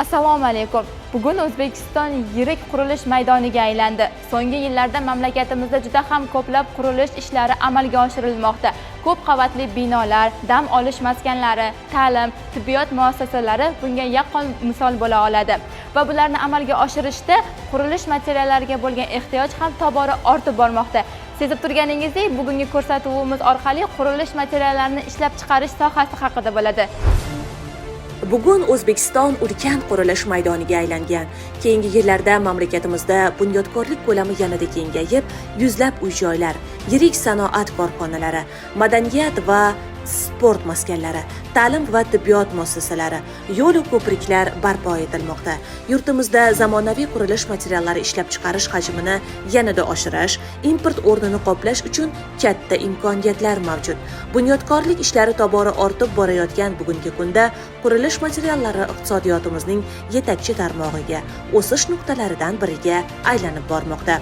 Assalomu alaykum. Bugun O'zbekiston yirik qurilish maydoniga aylandi. So'nggi yillarda mamlakatimizda juda ham ko'plab qurilish ishlari amalga oshirilmoqda. Ko'p qavatli binolar, dam olish maskanlari, ta'lim, tibbiyot muassasalari bunga yaqqol misol bo'la oladi. Va bularni amalga oshirishda qurilish materiallariga bo'lgan ehtiyoj ham tobora ortib bormoqda. Sezib turganingizdek, bugungi ko'rsatuvimiz orqali qurilish materiallarini ishlab chiqarish sohasi haqida bo'ladi. Bugun O'zbekiston ulkan qurilish maydoniga aylangan. Keyingi yillarda mamlakatimizda bunyodkorlik ko'lami yanada kengayib, yuzlab uy-joylar, yirik sanoat korxonalari, madaniyat va sport maskanlari, ta'lim va tibbiyot muassasalari, yo'l va ko'priklar barpo etilmoqda. Yurtimizda zamonaviy qurilish materiallari ishlab chiqarish hajmini yanada oshirish, import o'rnini qoplash uchun katta imkoniyatlar mavjud. Bunyodkorlik ishlari tobora ortib borayotgan bugungi kunda qurilish materiallari iqtisodiyotimizning yetakchi tarmog'iga, o'sish nuqtalaridan biriga aylanib bormoqda.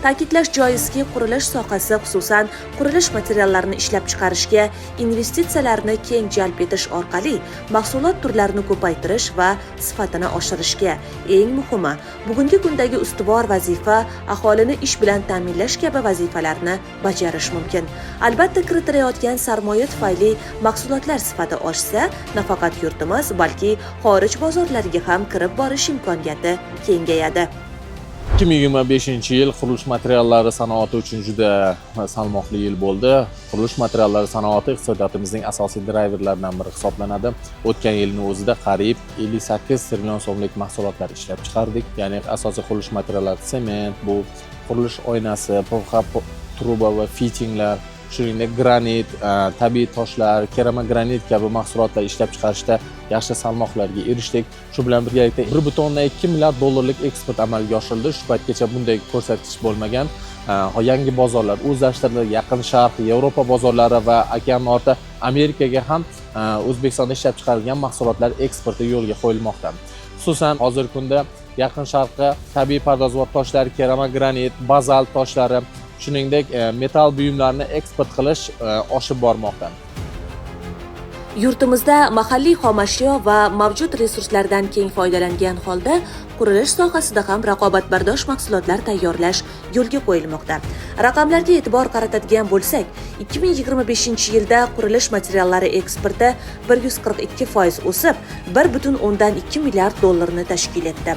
Ta'kidlash joizki, qurilish sohasi xususan qurilish materiallarini ishlab chiqarishga investitsiyalarni keng jalb etish orqali mahsulot turlarini ko'paytirish va sifatini oshirishga, eng muhimi, bugungi kundagi ustuvor vazifa aholini ish bilan ta'minlash kabi vazifalarni bajarish mumkin. Albatta, kiritilayotgan sarmoya tufayli mahsulotlar sifati oshsa, nafaqat yurtimiz, balki xorij bozorlariga ham kirib borish imkoniyati kengayadi. 2025-yil qurilish materiallari sanoati uchun juda salmoqli yil bo'ldi. Qurilish materiallari sanoati iqtisodiyotimizning asosiy drayverlaridan biri hisoblanadi. O'tgan yilning o'zida qariyb 58 trillion so'mlik mahsulotlar ishlab chiqardik. Ya'ni asosiy qurilish materiallari sement, bu qurilish oynasi, PVH truba va fitinglar, shuningdek granit, tabiiy toshlar, keramogranit kabi mahsulotlar ishlab chiqarishda yaxshi salmoqlarga erishdik. Shu bilan birgalikda 1,2 milliard dollarlik eksport amalga oshirildi. Shu paytgacha bunday ko'rsatkich bo'lmagan. Yangi bozorlar o'zlashtirildi. Yaqin Sharq, Yevropa bozorlari va okean orti Amerikaga ham O'zbekistonda ishlab chiqarilgan mahsulotlar eksporti yo'lga qo'yilmoqda. Xususan, hozirgi kunda Yaqin Sharqqa tabiiy pardozvor toshlar, keramogranit, bazalt toshlari, shuningdek metal buyumlarni eksport qilish oshib bormoqda. Yurtimizda mahalliy xomashyo va mavjud resurslardan keng foydalangan holda qurilish sohasida ham raqobatbardosh mahsulotlar tayyorlash yo'lga qo'yilmoqda. Raqamlarga e'tibor qaratadigan bo'lsak, 2025-yilda qurilish materiallari eksporti 142% o'sib, 1,2 milliard dollarni tashkil etdi.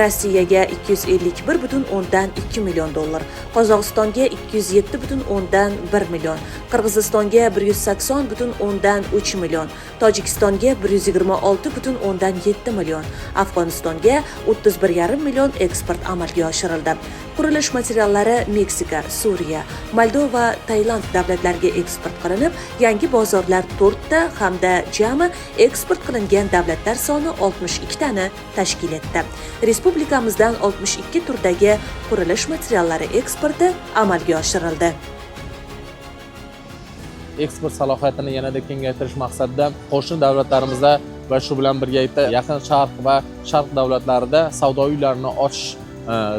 Rossiyaga 251,2 million dollar, Qozog'istonga 207,1 million, Qirg'izistonga 180,3 million, Tojikistonga 126,7 million, Afg'onistonga 31,5 million eksport amalga oshirildi. Qurilish materiallari Meksika, Suriya, Moldova, Tailand davlatlariga eksport qilinib, yangi bozorlar 4 ta hamda jami eksport qilingan davlatlar soni 62 tani tashkil etdi. Respublikamizdan 62 turdagi qurilish materiallari eksporti amalga oshirildi. Eksport salohiyatini yanada kengaytirish maqsadida qo'shni davlatlarimizda va shu bilan birgalikda Yaqin Sharq va Sharq davlatlarida savdo uylarini ochish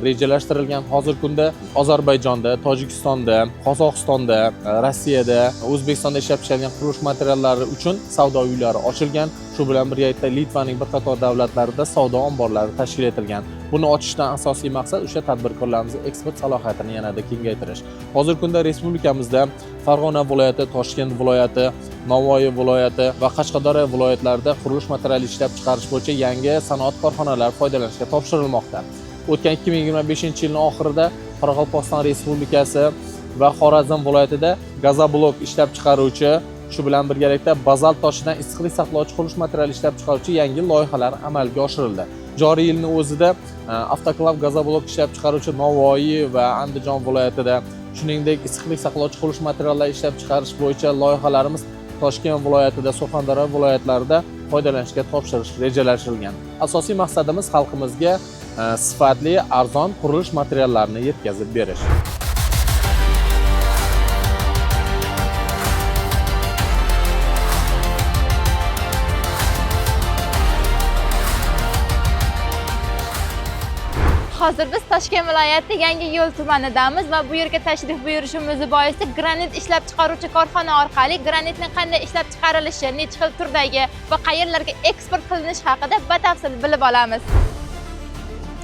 rejalashtirilgan. Hozirgi kunda Ozarbayjonda, Tojikistonda, Qozog'istonda, Rossiyada, O'zbekistonda ishlab chiqarilgan qurilish materiallari uchun savdo uylari ochilgan. Shu bilan birgalikda Litvaning bir qator davlatlarida savdo omborlari tashkil etilgan. Buni ochishdan asosiy maqsad o'sha tadbirkorlarimizning eksport salohiyatini yanada kengaytirish. Hozirgi kunda respublikamizda Farg'ona viloyati, Toshkent viloyati, Navoiy viloyati va Qashqadaryo viloyatlarida qurilish materiali ishlab chiqarish bo'yicha yangi sanoat korxonalari foydalanishga topshirilmoqda. O'tgan 2025-yilning oxirida Qoraqalpog'iston Respublikasi va Xorazm viloyatida gazoblok ishlab chiqaruvchi, shu bilan birgalikda bazalt toshidan issiqlik saqlovchi qurilish materiali ishlab chiqaruvchi yangi loyihalar amalga oshirildi. Joriy yilning o'zida avtoklav gazoblok ishlab chiqaruvchi Navoiy va Andijon viloyatida, shuningdek issiqlik saqlovchi qurilish materiallar ishlab chiqarish bo'yicha loyihalarimiz Toshkent viloyatida, Surxondaryo viloyatlarida foydalanishga topshirish rejalashtirilgan. Asosiy maqsadimiz xalqimizga sifatli, arzon qurilish materiallarini yetkazib berish. Hozir biz Toshkent viloyati Yangiyo'l tumanidamiz va bu yerga tashrif buyurishimiz boisi granit ishlab chiqaruvchi korxona orqali granitning qanday ishlab chiqarilishi, necha xil turdagi va qayerlarga eksport qilinishi haqida batafsil bilib olamiz.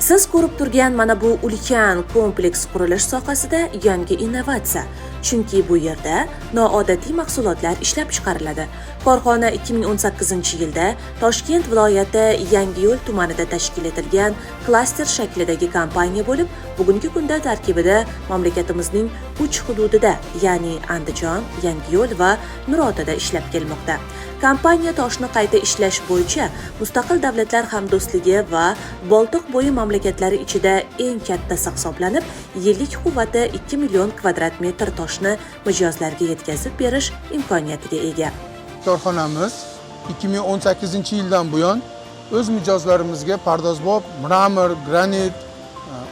Siz ko'rib turgan mana bu ulkan kompleks qurilish sohasida yangi innovatsiya. Chunki bu yerda noodatiy mahsulotlar ishlab chiqariladi. Korxona 2018-yilda Toshkent viloyati Yangiyo'l tumanida tashkil etilgan klaster shaklidagi kompaniya bo'lib, bugungi kunda tarkibida mamlakatimizning 3 hududida, ya'ni Andijon, Yangiyo'l va Nurotada ishlab kelmoqda. Kompaniya toshni qayta ishlash bo'yicha mustaqil davlatlar hamdo'stligi va Boltiqbo'yi mamlakatlari ichida eng kattasi hisoblanib, yillik quvvati 2 million kvadrat metr toshni mijozlarga yetkazib berish imkoniyatiga ega. Korxonamiz 2018-yildan buyon o'z mijozlarimizga pardozbop, mramor, granit,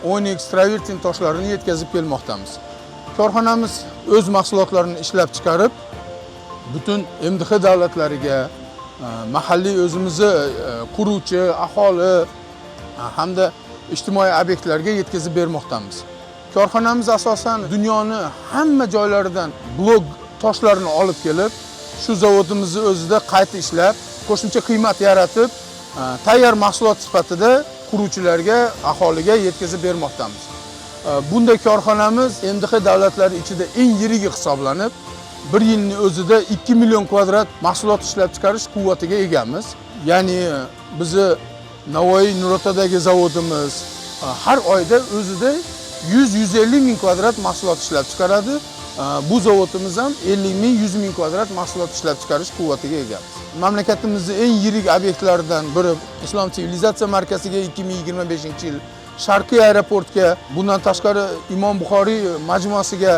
onyx, travertin toshlarini yetkazib kelmoqdamiz. Korxonamiz o'z mahsulotlarini ishlab chiqarib, butun MDH davlatlariga, mahalliy o'zimizni quruvchi, aholi hamda ijtimoiy obyektlarga yetkazib bermoqdamiz. Korxonamiz asosan dunyoning hamma joylaridan blok toshlarni olib kelib, shu zavodimizni o'zida qayta ishlab, qo'shimcha qiymat yaratib, tayyor mahsulot sifatida quruvchilarga, aholiga yetkazib bermoqdamiz. Bunday korxonamiz MDH davlatlari ichida eng yirigi hisoblanib, bir yilning o'zida 2 million kvadrat mahsulot ishlab chiqarish quvvatiga egamiz. Ya'ni bizni Navoiy Nurotadagi zavodimiz har oyda o'zida 100-150 ming kvadrat mahsulot ishlab chiqaradi. Bu zavodimiz ham 50 ming, 100 ming kvadrat mahsulot ishlab chiqarish quvvatiga egamiz. Mamlakatimizning eng yirik obyektlaridan biri Islom sivilizatsiya markaziga 2025-yil Sharqiy aeroportga, bundan tashqari Imom Buxoriy majmuasiga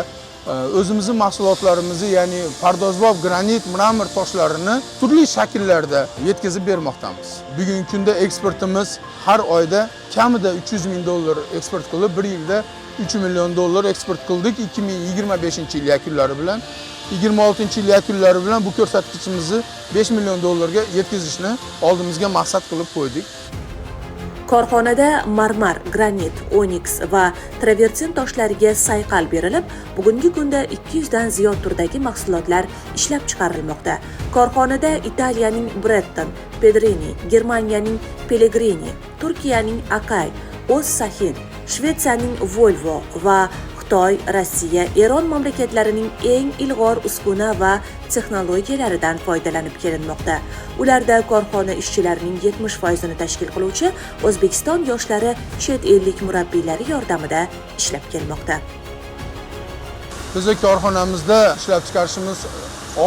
o'zimizning mahsulotlarimizni, ya'ni pardozbop, granit, mramor toshlarini turli shakllarda yetkazib bermoqdamiz. Bugungi kunda eksportimiz har oyda kamida 300 ming dollar eksport qilib, bir yilda 3 million dollar eksport qildik 2025-yil yakunlari bilan. 26-yil yakunlari bilan bu ko'rsatkichimizni 5 million dollarga yetkazishni oldimizga maqsad qilib qo'ydik. Korxonada marmar, granit, onyx va travertin toshlariga sayqal berilib, bugungi kunda 200 dan ziyod turdagi mahsulotlar ishlab chiqarilmoqda. Korxonada Italiyaning Breton, Pedrini, Germaniyaning Pellegrini, Turkiyaning Akay, Sahin, Shvetsiyaning Volvo va Xitoy, Rossiya, Eron mamlakatlarining eng ilg'or uskuna va texnologiyalaridan foydalanib kelinmoqda. Ularda korxona ishchilarining 70% tashkil qiluvchi O'zbekiston yoshlari chet ellik murabbiylari yordamida ishlab kelmoqda. Bizning korxonamizda ishlab chiqarishimiz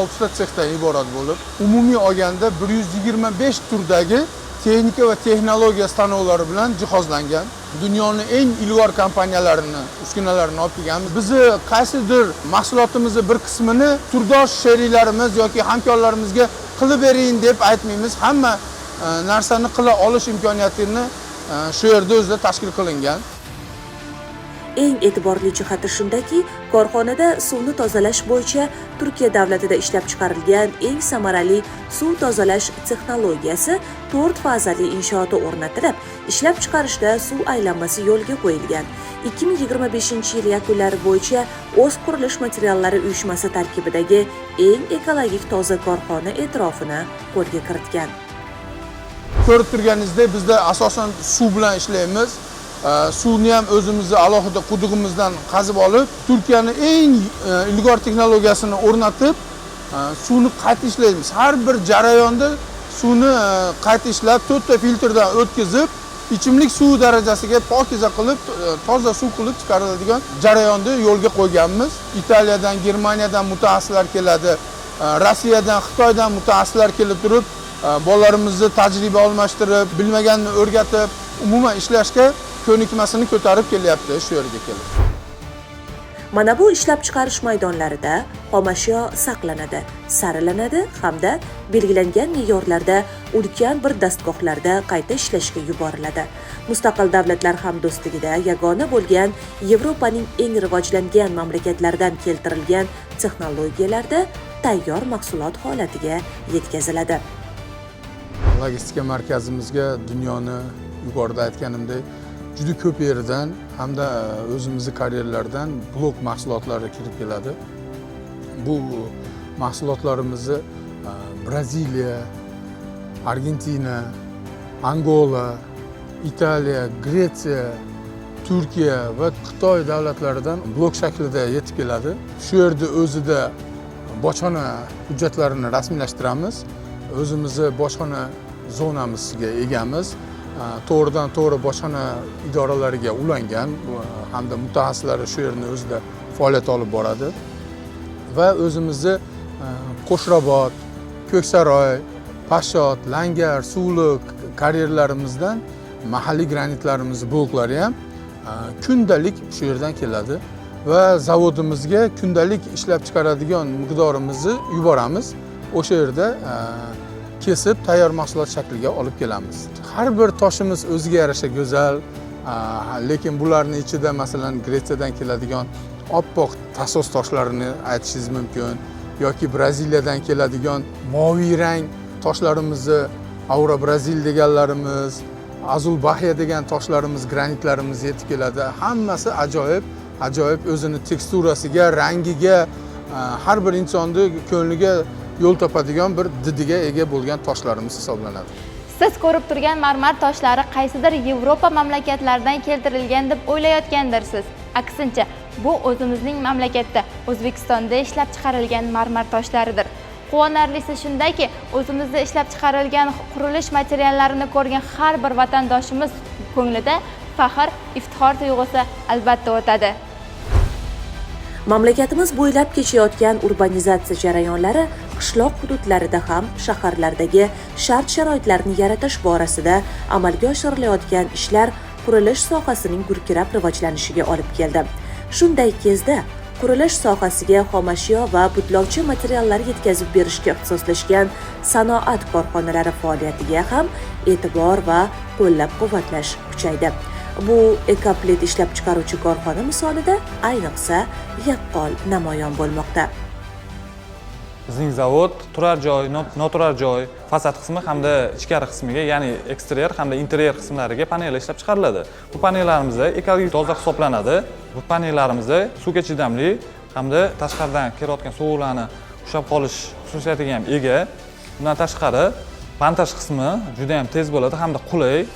6 ta sexdan iborat bo'lib, umumiy olganda 125 turdagi texnika va texnologiya stanovlari bilan jihozlangan. Dunyoning eng ilg'or kompaniyalarini, uskunalarini olib kelganmiz. Bizni qaysidir mahsulotimizning bir qismini turdosh sheriklarimiz yoki hamkorlarimizga qilib bering deb aytmaymiz. Hamma narsani qila olish imkoniyatini shu yerda o'zida tashkil qilingan. Eng e'tiborli jihati shundaki, korxonada suvni tozalash bo'yicha Turkiya davlatida ishlab chiqarilgan eng samarali suv tozalash texnologiyasi 4 fazali inshooti o'rnatilib, ishlab chiqarishda suv aylanmasi yo'lga qo'yilgan. 2025-yil yakunlari bo'yicha O'z qurilish materiallari uyushmasi tarkibidagi eng ekologik toza korxona e'tirofini qo'lga kiritgan. Ko'rib turganingizdek, bizda asosan suv bilan ishlaymiz. Suvni ham o'zimizni alohida qudug'imizdan qazib olib, Turkiyaning eng ilg'or texnologiyasini o'rnatib, suvni qayta ishlaymiz. Har bir jarayonda suvni qayta ishlab, 4 ta filtrdan o'tkazib, ichimlik suv darajasiga pokiza qilib, toza suv qilib chiqariladigan jarayonni yo'lga qo'yganmiz. Italiyadan, Germaniyadan mutaxassislar keladi, Rossiyadan, Xitoydan mutaxassislar kelib turib, bolalarimizni tajriba almashtirib, bilmaganini o'rgatib, umuman ishlashga ko'nikmasini ko'tarib kelyapti shu yerga kelib. Mana bu ishlab chiqarish maydonlarida xomashyo saqlanadi, saralanadi hamda belgilangan me'yorlarda ulkan bir dastgohlarda qayta ishlashga yuboriladi. Mustaqil davlatlar hamdo'stligida yagona bo'lgan Yevropaning eng rivojlangan mamlakatlaridan keltirilgan texnologiyalarda tayyor mahsulot holatiga yetkaziladi. Logistika markazimizga dunyoni yuqorida aytganimdek juda ko'p yerdan hamda o'zimizni karyerlardan blok mahsulotlari kirib keladi. Bu mahsulotlarimizni Braziliya, Argentina, Angola, Italiya, Gretsiya, Turkiya va Xitoy davlatlaridan blok shaklida yetib keladi. Shu yerda o'zida bojxona hujjatlarini rasmiylashtiramiz. O'zimizni bojxona zonamizga egamiz. To'g'ridan to'g'ri bojxona idoralariga ulangan hamda mutaxassislari shu yerni o'zida faoliyat olib boradi. Va o'zimizni Qo'shrabot, Ko'ksaroy, Pashot, Langar, Suvliq karyerlarimizdan mahalliy granitlarimiz bloklari ham kundalik shu yerdan keladi va zavodimizga kundalik ishlab chiqaradigan miqdorimizni yuboramiz. O'sha yerda kesib tayyor mahsulot shakliga olib kelamiz. Har bir toshimiz o'ziga yarasha go'zal, lekin bularning ichida masalan Gretsiyadan keladigan oppoq tasos toshlarini aytishingiz mumkin yoki Braziliyadan keladigan moviy rang toshlarimizni Aura Brazil deganlarimiz, Azul Bahya degan toshlarimiz, granitlarimiz yetib keladi. Hammasi ajoyib o'zini teksturasiga, rangiga, har bir insonni ko'ngliga yo'l topadigan bir didiga ega bo'lgan toshlarimiz hisoblanadi. Siz ko'rib turgan marmar toshlari qaysidir Yevropa mamlakatlaridan keltirilgan deb o'ylayotgandirsiz. Aksincha, bu o'zimizning mamlakatda, O'zbekistonda ishlab chiqarilgan marmar toshlaridir. Quvonarlisi shundaki, o'zimizda ishlab chiqarilgan qurilish materiallarini ko'rgan har bir vatandoshimiz ko'nglida faxr, iftixor tuyg'usi albatta o'tadi. Mamlakatimiz bo'ylab kechayotgan urbanizatsiya jarayonlari qishloq hududlarida ham shaharlardagi shart-sharoitlarni yaratish borasida amalga oshirilayotgan ishlar qurilish sohasining gurkirab rivojlanishiga olib keldi. Shunday kezda qurilish sohasiga xomashyo va butlovchi materiallar yetkazib berishga ixtisoslashgan sanoat korxonalari faoliyatiga ham e'tibor va qo'llab-quvvatlash kuchaydi. Bu ekoplet ishlab chiqaruvchi korxona misolida ayniqsa yaqqol namoyon bo'lmoqda. Bizning zavod turar joy, noturar joy, fasad qismi hamda ichkari qismiga, ya'ni eksteryer hamda interyer qismlariga panellar ishlab chiqariladi. Bu panellarimiz ekologik toza hisoblanadi. Bu panellarimiz suvga chidamli hamda tashqaridan kelayotgan sovuqlarni ushlab qolish xususiyatiga ham ega. Bundan tashqari, montaj qismi juda ham tez bo'ladi hamda qulay.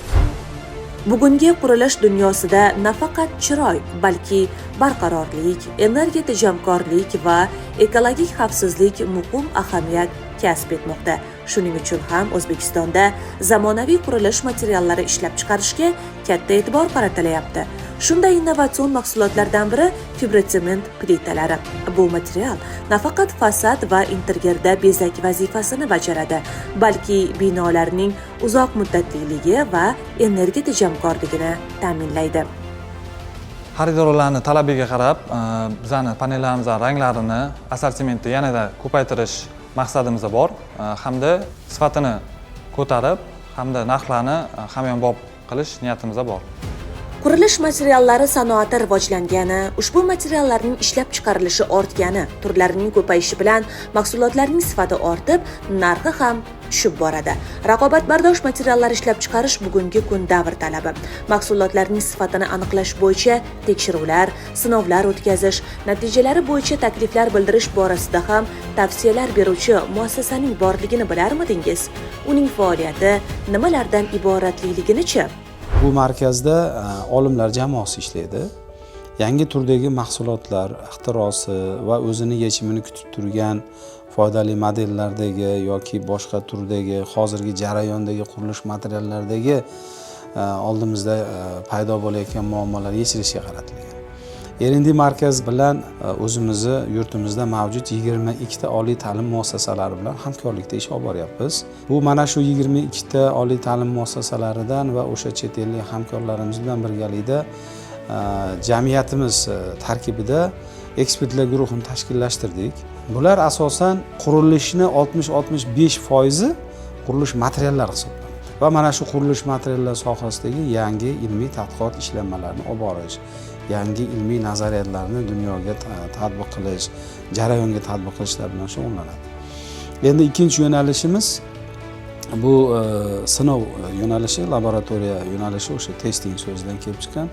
Bugungi qurilish dunyosida nafaqat chiroy, balki barqarorlik, energiya tejamkorlik va ekologik xavfsizlik muhim ahamiyat kasb etmoqda. Shuning uchun ham O'zbekistonda zamonaviy qurilish materiallari ishlab chiqarishga katta e'tibor qaratilyapti. Shunday innovatsion mahsulotlardan biri fibrotsement plitalari. Bu material nafaqat fasad va interyerda bezak vazifasini bajaradi, balki binolarning uzoq muddatliligi va energiya tejamkorligini ta'minlaydi. Xaridorlarning talabiga qarab, bizning panellarimizning ranglarini, assortimentni yanada ko'paytirish maqsadimiz bor, hamda sifatini ko'tarib, hamda narxlarni hamyonbop qilish niyatimiz bor. Qurilish materiallari sanoati rivojlangani, ushbu materiallarning ishlab chiqarilishi ortgani, turlarining ko'payishi bilan mahsulotlarning sifati ortib, narxi ham tushib boradi. Raqobatbardosh materiallar ishlab chiqarish bugungi kun davr talabi. Mahsulotlarning sifatini aniqlash bo'yicha tekshiruvlar, sinovlar o'tkazish, natijalari bo'yicha takliflar bildirish borasida ham tavsiyalar beruvchi muassasaning borligini bilarmidingiz? Uning faoliyati nimalardan iboratliligini-chi? Bu markazda olimlar jamoasi ishlaydi. Yangi turdagi mahsulotlar ixtirosi va o'zini yechimini kutib turgan foydali modellardagi yoki boshqa turdagi hozirgi jarayondagi qurilish materiallardagi oldimizda paydo bo'layotgan muammolar yechilishga qaratilgan. R&D markaz bilan o'zimizni yurtimizda mavjud 22 ta oliy ta'lim muassasalari bilan hamkorlikda ish olib boryapmiz. Bu mana shu 22 ta oliy ta'lim muassasalaridan va o'sha chet ellik hamkorlarimiz bilan birgalikda jamiyatimiz tarkibida ekspertlar guruhini tashkillashtirdik. Bular asosan qurilishni 60-65% qurilish materiallari hisoblanadi. Va mana shu qurilish materiallar sohasidagi yangi ilmiy tadqiqot ishlanmalarini olib borish, yangi ilmiy nazariyatlarni dunyoga tatbiq qilish, jarayonga tatbiq qilishlar bilan shug'ullanadi. Endi ikkinchi yo'nalishimiz bu sinov yo'nalishi, laboratoriya yo'nalishi o'sha testing so'zidan kelib chiqqan.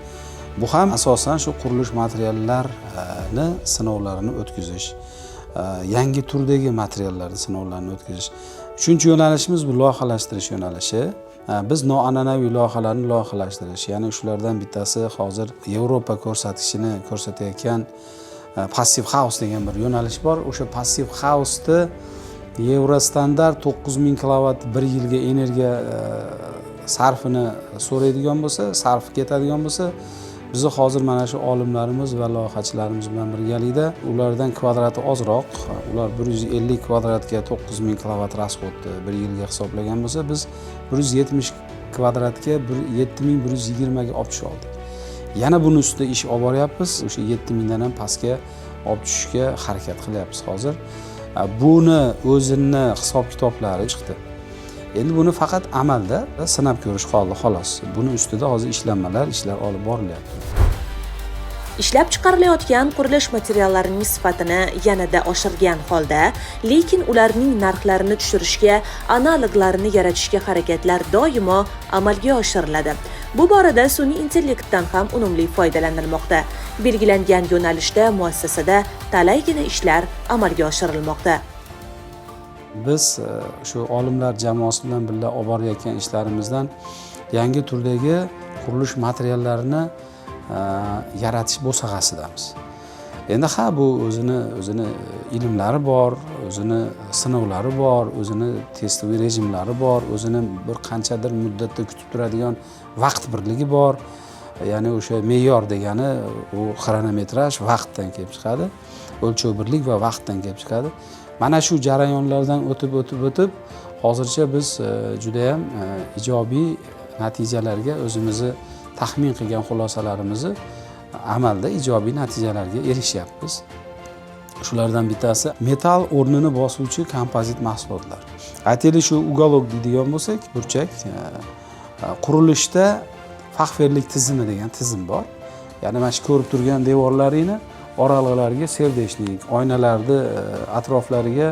Bu ham asosan shu qurilish materiallarini sinovlarini o'tkazish, yangi turdagi materiallarni sinovlarini o'tkazish. Uchinchi yo'nalishimiz bu loyihalashtirish yo'nalishi. Biz noan'anaviy loyihalarni loyihalashtirish, ya'ni shulardan bittasi hozir Yevropa ko'rsatkichini ko'rsatayotgan passive house degan bir yo'nalish bor. O'sha passive house'ni Yevrostandart 9000 kilovat bir yilga energiya sarfini so'raydigan bo'lsa, sarf ketadigan bo'lsa, bizni hozir mana shu olimlarimiz va loyihachilarimiz bilan birgalikda ulardan kvadrati ozroq, ular 150 kvadratga 9000 kilovat rasxodni bir yilga hisoblagan bo'lsa, biz 170 kvadratga 7120 ga olib tusha oldik. Yana buni ustida ish olib boryapmiz. O'sha 7000 dan ham pastga olib tushishga harakat qilyapmiz hozir. Buni o'zini hisob-kitoblari chiqdi. Endi buni faqat amalda sinab ko'rish qoldi xolos. Buni ustida hozir ishlar olib borilyapti. Ishlab chiqarilayotgan qurilish materiallarining sifatini yanada oshirgan holda, lekin ularning narxlarini tushirishga, analoglarini yaratishga harakatlar doimo amalga oshiriladi. Bu borada sun'iy intellektdan ham unumli foydalanilmoqda. Belgilangan yo'nalishda muassasada talaygina ishlar amalga oshirilmoqda. Biz shu olimlar jamoasi bilan birga olib borayotgan ishlarimizdan yangi turdagi qurilish materiallarini yaratish bo'sag'asidamiz. Endi bu o'zini ilmlari bor, o'zini sinovlari bor, o'zini testoviy rejimlari bor, o'zini bir qanchadir muddatda kutib turadigan vaqt birligi bor. Ya'ni o'sha me'yor degani u xronometraj vaqtdan kelib chiqadi, o'lchov birlik va vaqtdan kelib chiqadi. Mana shu jarayonlardan o'tib hozircha biz juda ham ijobiy natijalarga o'zimizni taxmin qilgan xulosalarimizni amalda ijobiy natijalarga erishyapmiz. Shulardan bittasi metal o'rnini bosuvchi kompozit mahsulotlar. Aytaylik, shu uголок deydigan bo'lsak, burchak qurilishda faxferlik tizimi degan tizim bor. Ya'ni mana shu ko'rib turgan devorlaringni oralig'lariga serdeshnik, oynalarni atroflariga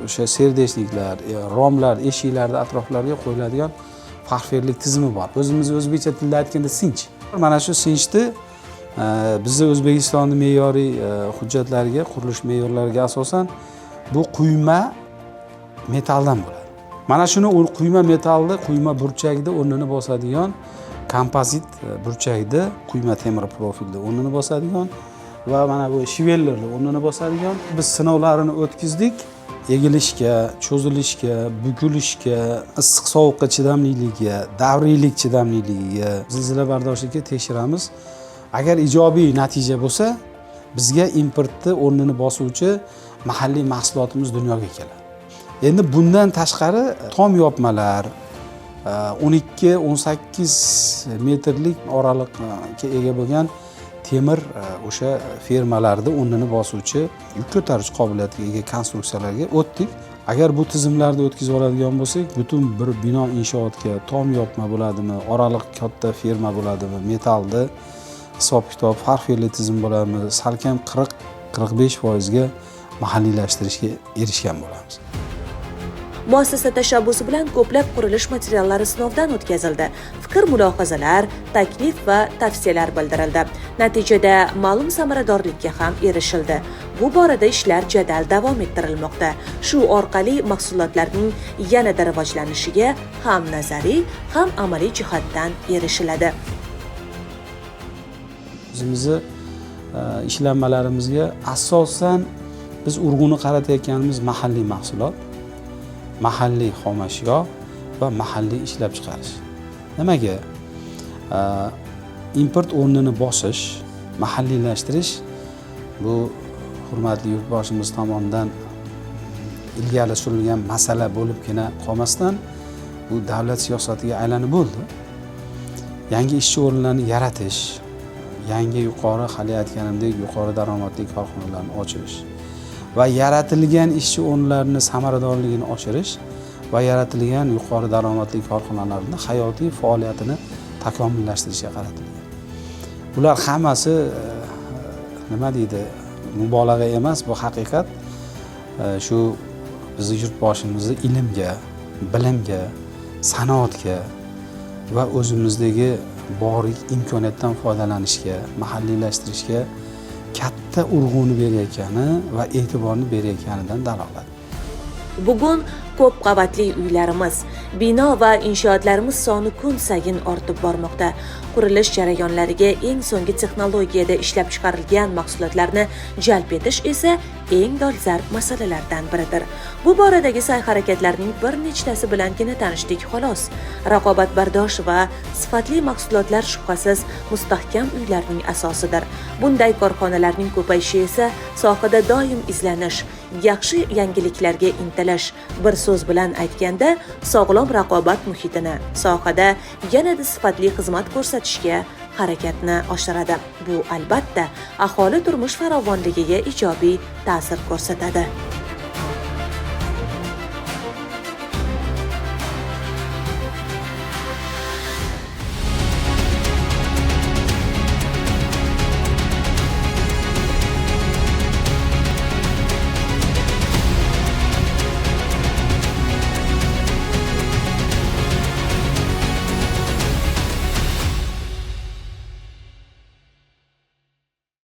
o'sha serdeshniklar, romlar, eshiklarni atroflariga qo'yiladigan faxferlik tizimi bor. O'zimiz o'zbekcha tilda aytganda sinch. Mana shu sinchni bizning O'zbekistonning me'yoriy hujjatlariga, qurilish me'yorlariga asosan bu quyma metaldan bo'ladi. Mana shuni quyma metalni, quyma burchakni o'rnini bosadigan kompozit burchakni, quyma temir profilda o'rnini bosadigan va mana bu shivellerni o'rnini bosadigan biz sinovlarini o'tkazdik. Egilishga, cho'zilishga, bukilishga, issiq sovuqqa chidamliligiga, davriylik chidamliligiga, zilzila bardoshligiga tekshiramiz. Agar ijobiy natija bo'lsa, bizga importni o'rnini bosuvchi mahalliy mahsulotimiz dunyoga keladi. Endi bundan tashqari tom yopmalar 12-18 metrlik oraliqga ega bo'lgan temir o'sha fermalarda o'rnini bosuvchi yuk ko'tarish qobiliyatiga ega konstruksiyalarga o'tdik. Agar bu tizimlarni o'tkazib oladigan bo'lsak, butun bir bino inshootga tom yopma bo'ladimi, oraliq katta ferma bo'ladimi, metalni hisob-kitob faxferli tizim bo'ladimi, salkam 40-45% ga mahalliylashtirishga erishgan bo'lamiz. Muassasa tashabbusi bilan ko'plab qurilish materiallari sinovdan o'tkazildi. Fikr-mulohazalar, taklif va tavsiyalar bildirildi. Natijada ma'lum samaradorlikka ham erishildi. Bu borada ishlar jadal davom ettirilmoqda. Shu orqali mahsulotlarning yanada rivojlanishiga ham nazariy, ham amaliy jihatdan erishiladi. Bizning ishlanmalarimizga asosan biz urg'uni qaratayotganimiz mahalliy mahsulot, mahalliy xomashyo va mahalliy ishlab chiqarish. Nimaga? Import o'rnini bosish, mahalliylashtirish bu hurmatli yurtboshimiz tomonidan ilgari surilgan masala bo'libgina qolmasdan bu davlat siyosatiga aylanib bo'ldi. Yangi ishchi o'rinlarini yaratish, yangi yuqori hali aytganimdek yuqori daromadli korxonalarni ochish va yaratilgan ishchi o'rinlarini samaradorligini oshirish va yaratilgan yuqori daromadli korxonalarning hayotiy faoliyatini takomillashtirishga qaratilgan. Bular hammasi nima deydi, mubolag'a emas, bu haqiqat. Shu bizning yurtboshimizni ilmga, bilimga, sanoatga va o'zimizdagi borik imkoniyatdan foydalanishga, mahalliylashtirishga katta urg'uni berayotgani va e'tiborni berayotganidan dalolat. Bugun ko'p qavatli uylarimiz, bino va inshootlarimiz soni kun sayin ortib bormoqda. Qurilish jarayonlariga eng so'nggi texnologiyada ishlab chiqarilgan mahsulotlarni jalb etish esa eng dolzarb masalalardan biridir. Bu boradagi sa'y-harakatlarning bir nechtasi bilangina tanishdik xolos. Raqobatbardosh va sifatli mahsulotlar shubhasiz mustahkam uylarning asosidir. Bunday korxonalarning ko'payishi esa sohada doim izlanish, yaxshi yangiliklarga intilish, bir so'z bilan aytganda, sog'lom raqobat muhitini sohada yanada sifatli xizmat ko'rsatishga harakatni oshiradi. Bu albatta aholi turmush farovonligiga ijobiy ta'sir ko'rsatadi.